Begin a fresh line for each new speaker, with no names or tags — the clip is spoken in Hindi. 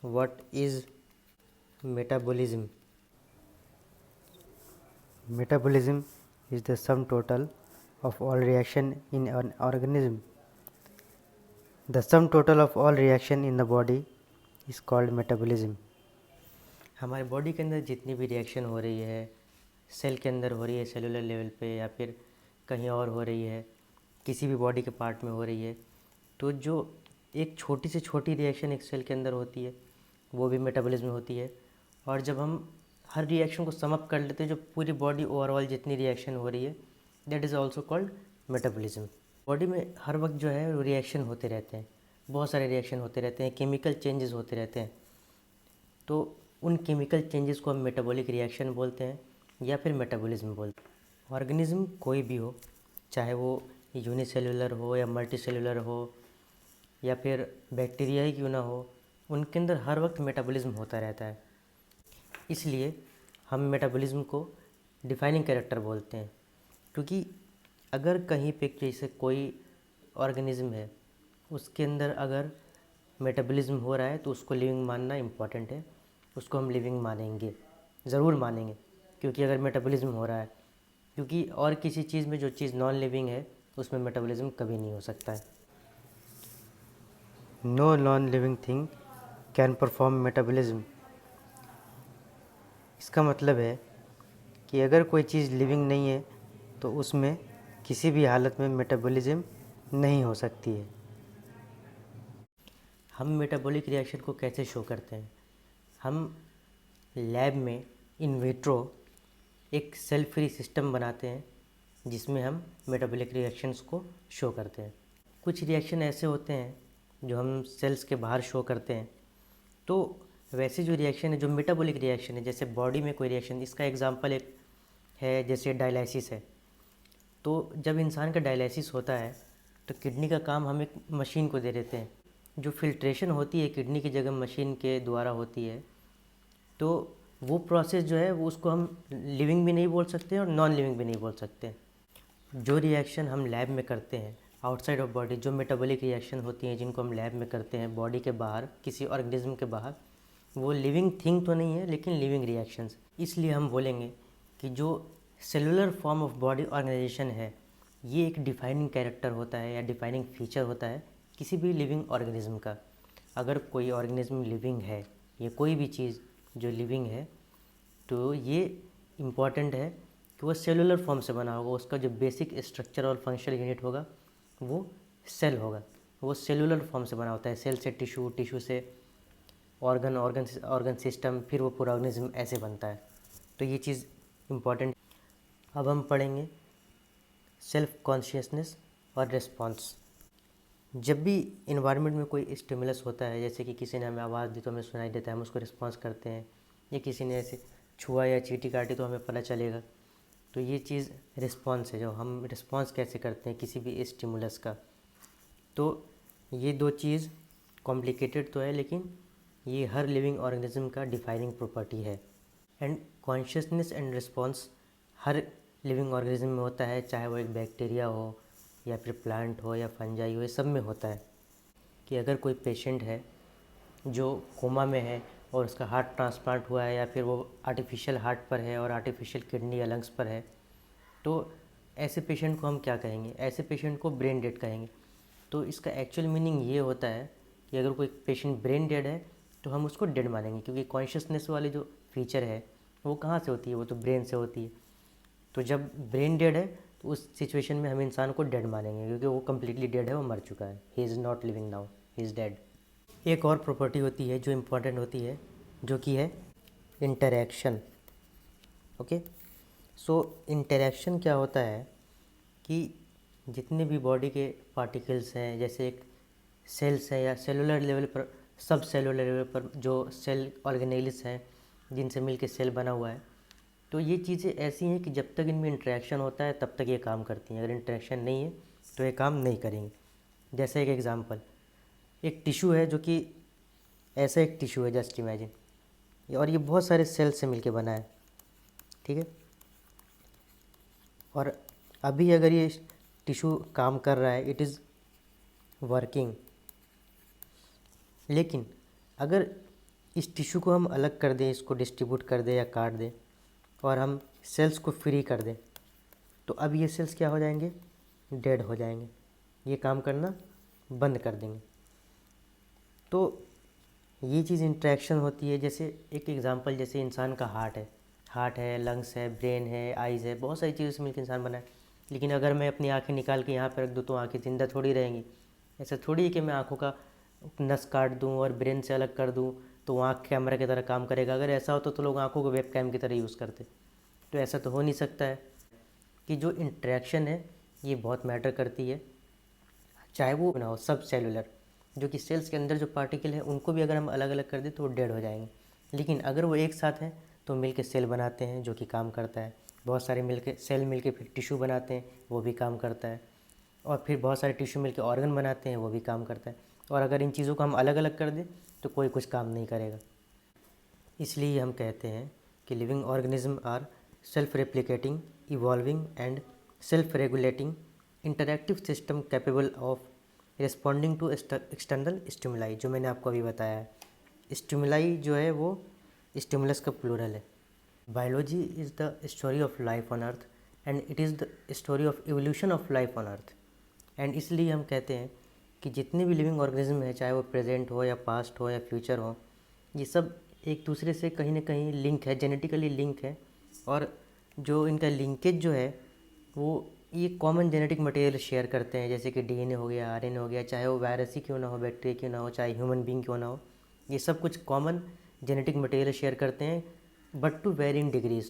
What is metabolism?
Metabolism is the sum total of all reaction in an organism. The sum total of all reaction in the body is called metabolism.
हमारे बॉडी के अंदर जितनी भी रिएक्शन हो रही है, सेल के अंदर हो रही है, सेलुलर लेवल पे या फिर कहीं और हो रही है, किसी भी बॉडी के पार्ट में हो रही है, तो जो एक छोटी से छोटी रिएक्शन एक सेल के अंदर होती है वो भी मेटाबॉलिज्म में होती है। और जब हम हर रिएक्शन को सम अप कर लेते हैं, जो पूरी बॉडी ओवरऑल जितनी रिएक्शन हो रही है, that is also called metabolism. Body में हर वक्त जो है रिएक्शन होते रहते हैं, बहुत सारे रिएक्शन होते रहते हैं, केमिकल चेंजेस होते रहते हैं। तो उन केमिकल चेंजेस को हम मेटाबॉलिक रिएक्शन बोलते हैं या फिर मेटाबॉलिज्म बोलते हैं। ऑर्गेनिज्म कोई भी हो, चाहे वो यूनिसेलुलर हो या मल्टीसेलुलर हो या फिर बैक्टीरिया ही क्यों ना हो, उनके अंदर हर वक्त मेटाबॉलिज्म होता रहता है। इसलिए हम मेटाबॉलिज्म को डिफाइनिंग कैरेक्टर बोलते हैं, क्योंकि अगर कहीं पे जैसे कोई ऑर्गेनिज्म है, उसके अंदर अगर मेटाबॉलिज्म हो रहा है तो उसको लिविंग मानना इम्पॉर्टेंट है, उसको हम लिविंग मानेंगे, ज़रूर मानेंगे, क्योंकि अगर मेटाबॉलिज्म हो रहा है, क्योंकि और किसी चीज़ में जो चीज़ नॉन लिविंग है उसमें मेटाबॉलिज्म कभी नहीं हो सकता है।
No non-living thing can perform metabolism. इसका मतलब है कि अगर कोई चीज़ लिविंग नहीं है तो उसमें किसी भी हालत में मेटाबॉलिज्म नहीं हो सकती है।
हम मेटाबॉलिक रिएक्शन को कैसे शो करते हैं? हम लैब में इन विट्रो एक सेल फ्री सिस्टम बनाते हैं जिसमें हम मेटाबॉलिक रिएक्शंस को शो करते हैं। कुछ रिएक्शन ऐसे होते हैं जो हम सेल्स के बाहर शो करते हैं। तो वैसे जो रिएक्शन है, जो मेटाबॉलिक रिएक्शन है, जैसे बॉडी में कोई रिएक्शन, इसका एग्जांपल एक है जैसे डायलिसिस है। तो जब इंसान का डायलिसिस होता है तो किडनी का काम हम एक मशीन को दे देते हैं। जो फिल्ट्रेशन होती है किडनी की जगह मशीन के द्वारा होती है, तो वो प्रोसेस जो है वो उसको हम लिविंग भी नहीं बोल सकते और नॉन लिविंग भी नहीं बोल सकते। जो रिएक्शन हम लैब में करते हैं आउटसाइड ऑफ बॉडी, जो मेटाबॉलिक रिएक्शन होती हैं जिनको हम लैब में करते हैं बॉडी के बाहर, किसी ऑर्गेनिज्म के बाहर, वो लिविंग थिंग तो नहीं है लेकिन लिविंग रिएक्शंस। इसलिए हम बोलेंगे कि जो cellular form of body organisation है, ये एक डिफाइनिंग कैरेक्टर होता है या डिफाइनिंग फीचर होता है किसी भी लिविंग ऑर्गेनिज्म का। अगर कोई ऑर्गेनिज्म लिविंग है या कोई भी चीज़ जो लिविंग है, तो ये इम्पॉर्टेंट है कि वो सेलुलर फॉर्म से बना होगा। उसका जो बेसिक स्ट्रक्चर और फंक्शनल यूनिट होगा वो सेल होगा, वो सेलुलर फॉर्म से बना होता है। सेल से टिश्यू, टिश्यू से ऑर्गन सिस्टम, फिर वो पूरा ऑर्गेनिज्म ऐसे बनता है। तो ये चीज़ इम्पॉर्टेंट। अब हम पढ़ेंगे सेल्फ कॉन्शियसनेस और रिस्पॉन्स। जब भी इन्वायरमेंट में कोई स्टिमुलस होता है, जैसे कि किसी ने हमें आवाज़ दी तो हमें सुनाई देता है, हम उसको रिस्पॉन्स करते हैं, या किसी ने ऐसे छुआ या चींटी काटी तो हमें पता चलेगा। तो ये चीज़ रिस्पॉन्स है, जो हम रिस्पॉन्स कैसे करते हैं किसी भी स्टिमुलस का। तो ये दो चीज़ कॉम्प्लिकेटेड तो है, लेकिन ये हर लिविंग ऑर्गेनिज्म का डिफाइनिंग प्रॉपर्टी है। And consciousness and response her living organism में होता है, चाहे वो एक बैक्टीरिया हो या फिर प्लांट हो या फंजाई हो, ये सब में होता है। कि अगर कोई पेशेंट है जो कोमा में है और उसका हार्ट ट्रांसप्लांट हुआ है, या फिर वो आर्टिफिशियल हार्ट पर है और आर्टिफिशियल किडनी या लंग्स पर है, तो ऐसे पेशेंट को हम क्या कहेंगे? ऐसे पेशेंट को ब्रेन डेड कहेंगे। तो इसका एक्चुअल मीनिंग ये होता है कि अगर कोई पेशेंट ब्रेन डेड है तो हम उसको डेड मानेंगे, क्योंकि कॉन्शियसनेस वाली जो फीचर है वो कहाँ से होती है? वो तो ब्रेन से होती है। तो जब ब्रेन डेड है तो उस सिचुएशन में हम इंसान को डेड मानेंगे, क्योंकि वो कम्प्लीटली डेड है, वो मर चुका है। He is not living now, he is dead. एक और प्रॉपर्टी होती है जो इम्पोर्टेंट होती है, जो कि है इंटरैक्शन। ओके, सो इंटरैक्शन क्या होता है कि जितने भी बॉडी के पार्टिकल्स हैं, जैसे एक सेल्स हैं या सेलुलर लेवल पर, सब सेलुलर लेवल पर जो सेल ऑर्गेनेल्स हैं जिनसे मिलके सेल बना हुआ है, तो ये चीज़ें ऐसी हैं कि जब तक इनमें इंटरेक्शन होता है तब तक ये काम करती हैं। अगर इंटरेक्शन नहीं है तो ये काम नहीं करेंगी। जैसे एक एग्जांपल, एक टिश्यू है जो कि ऐसा एक टिश्यू है, जस्ट इमेजिन, और ये बहुत सारे सेल से मिलके बना है, ठीक है। और अभी अगर ये टिश्यू काम कर रहा है, इट इज़ वर्किंग, लेकिन अगर इस टिश्यू को हम अलग कर दें, इसको डिस्ट्रीब्यूट कर दें या काट दें और हम सेल्स को फ्री कर दें, तो अब ये सेल्स क्या हो जाएंगे, डेड हो जाएंगे, ये काम करना बंद कर देंगे। तो ये चीज़ इंट्रैक्शन होती है। जैसे एक एग्जांपल, जैसे इंसान का हार्ट है, लंग्स है, ब्रेन है, आइज़ है, बहुत सारी चीज़ों से मिलकर इंसान बना है। लेकिन अगर मैं अपनी आँखें निकाल के यहाँ पर रख दूँ तो आँखें ज़िंदा थोड़ी रहेंगी। ऐसा थोड़ी है कि मैं आँखों का नस काट दूँ और ब्रेन से अलग कर दूँ तो वो आँख कैमरा की तरह काम करेगा। अगर ऐसा होता तो लोग आँखों को वेब कैम की तरह यूज़ करते। तो ऐसा तो हो नहीं सकता है। कि जो इंट्रैक्शन है ये बहुत मैटर करती है, चाहे वो ना हो सब सेलुलर, जो कि सेल्स के अंदर जो पार्टिकल है उनको भी अगर हम अलग अलग कर दें तो वो डेड हो जाएंगे। लेकिन अगर वो एक साथ हैं तो मिलके सेल बनाते हैं, जो कि काम करता है। बहुत सारे मिलके सेल मिलके फिर टिश्यू बनाते हैं, वो भी काम करता है। और फिर बहुत सारे टिश्यू मिलके ऑर्गन बनाते हैं, वो भी काम करता है। और अगर इन चीज़ों को हम अलग अलग कर दें तो कोई कुछ काम नहीं करेगा। इसलिए हम कहते हैं कि living organism are self replicating, evolving and self regulating interactive system capable of responding to external stimuli. जो मैंने आपको अभी बताया है, स्टिमुलाई जो है वो स्टिमुलस का प्लूरल है। Biology is the story of life on earth and it is the story of evolution of life on earth. And इसलिए हम कहते हैं कि जितने भी लिविंग ऑर्गेनिज्म है, चाहे वो प्रेजेंट हो या पास्ट हो या फ्यूचर हो, ये सब एक दूसरे से कहीं ना कहीं लिंक है, जेनेटिकली लिंक है। और जो इनका लिंकेज जो है वो ये कॉमन जेनेटिक मटेरियल शेयर करते हैं, जैसे कि डीएनए हो गया, आरएनए हो गया, चाहे वो वायरस ही क्यों ना हो, बैक्टीरिया क्यों ना हो, चाहे ह्यूमन बींग क्यों ना हो, ये सब कुछ कॉमन जेनेटिक मटेरियल शेयर करते हैं, बट टू वेरिंग डिग्रीज।